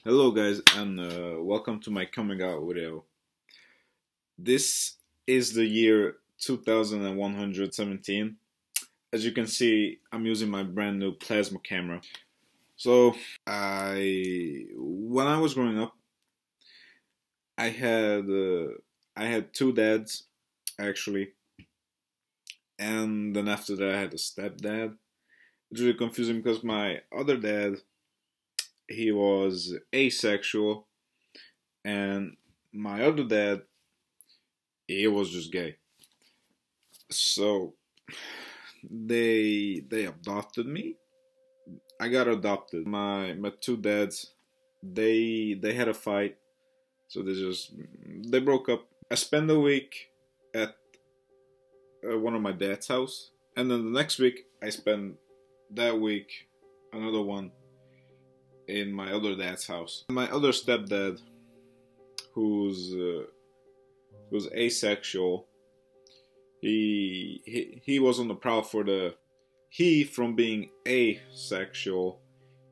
Hello guys and welcome to my coming out video. This is the year 2117. As you can see, I'm using my brand new plasma camera. So when I was growing up, I had two dads actually, and then after that I had a stepdad. It's really confusing because my other dad, he was asexual, and my other dad, he was just gay. So they adopted me. I got adopted. My two dads, they had a fight, so they broke up. I spent a week at one of my dad's house, and then the next week I spent that week another one in my other dad's house. My other stepdad, who's asexual, he was on the prowl for the from being asexual,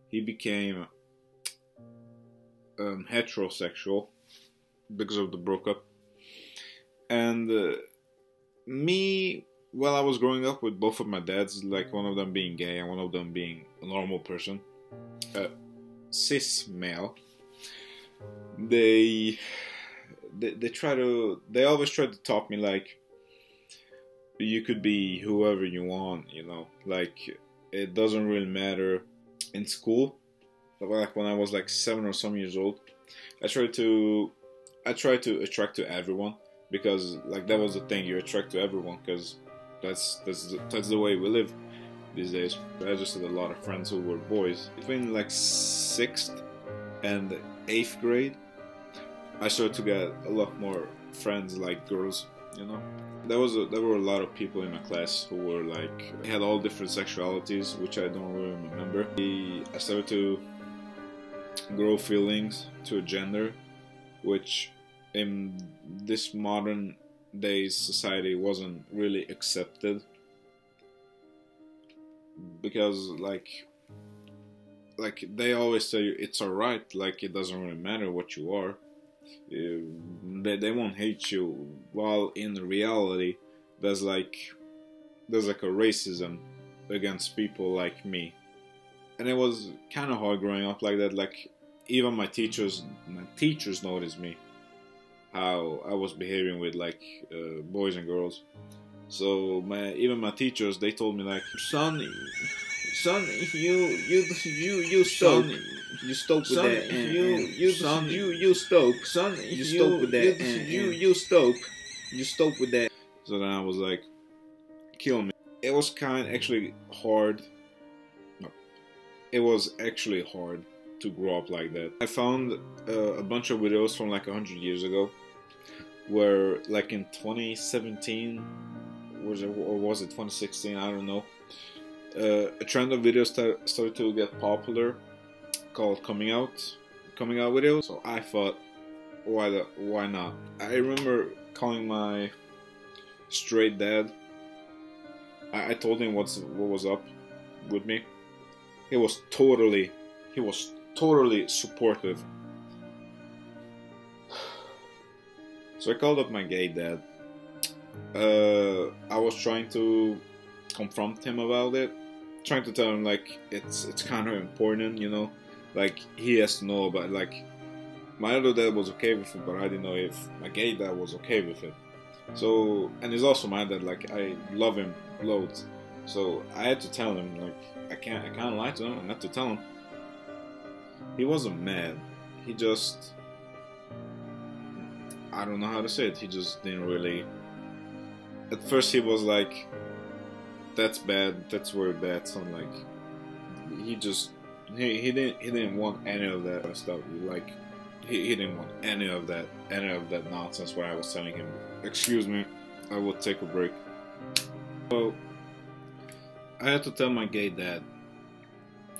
he became heterosexual because of the broke up. And me, while I was growing up with both of my dads, like one of them being gay and one of them being a normal person, cis male, they always try to talk me like, you could be whoever you want, you know, like it doesn't really matter. In school, like when I was like 7 or some years old, I tried to attract to everyone, because like that was the thing, you attract to everyone because that's the way we live these days. I just had a lot of friends who were boys. Between like 6th and 8th grade, I started to get a lot more friends like girls, you know. There were a lot of people in my class who were like, had all different sexualities, which I don't really remember. I started to grow feelings to a gender, which in this modern days society wasn't really accepted, because like they always say it's alright, like it doesn't really matter what you are. They won't hate you, while in reality there's like a racism against people like me. And it was kind of hard growing up like that. Like even my teachers noticed me, how I was behaving with like boys and girls. So even my teachers, they told me like, son, you stoke. You stoke with that, you stoke. Son, you stoke with that, you stoke. You stoke with that. So then I was like, kill me. It was actually hard. No, it was actually hard to grow up like that. I found a bunch of videos from like 100 years ago, where like in 2017, or was it 2016? I don't know. A trend of videos started to get popular, called coming out videos. So I thought, why not? I remember calling my straight dad. I told him what was up with me. He was totally supportive. So I called up my gay dad. I was trying to confront him about it, trying to tell him like it's kind of important, you know, like he has to know about, like, my other dad was okay with it, but I didn't know if my gay dad was okay with it. So, and he's also my dad, like I love him loads. So I had to tell him, like I can't lie to him. I had to tell him. He wasn't mad. He just, I don't know how to say it. He just didn't really. At first he was like, "That's bad. That's very bad." So like, he didn't want any of that stuff. Like, he didn't want any of that nonsense. Where I was telling him, "Excuse me, I will take a break." So I had to tell my gay dad,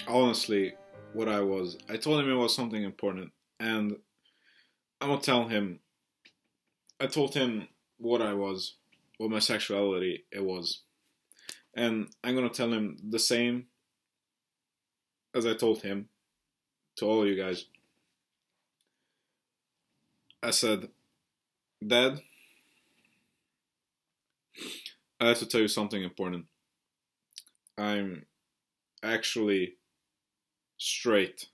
honestly, what I was. I told him it was something important, and I'm gonna tell him. I told him what I was, what my sexuality it was, and I'm gonna tell him the same as I told him, to all of you guys. I said, Dad, I have to tell you something important. I'm actually straight.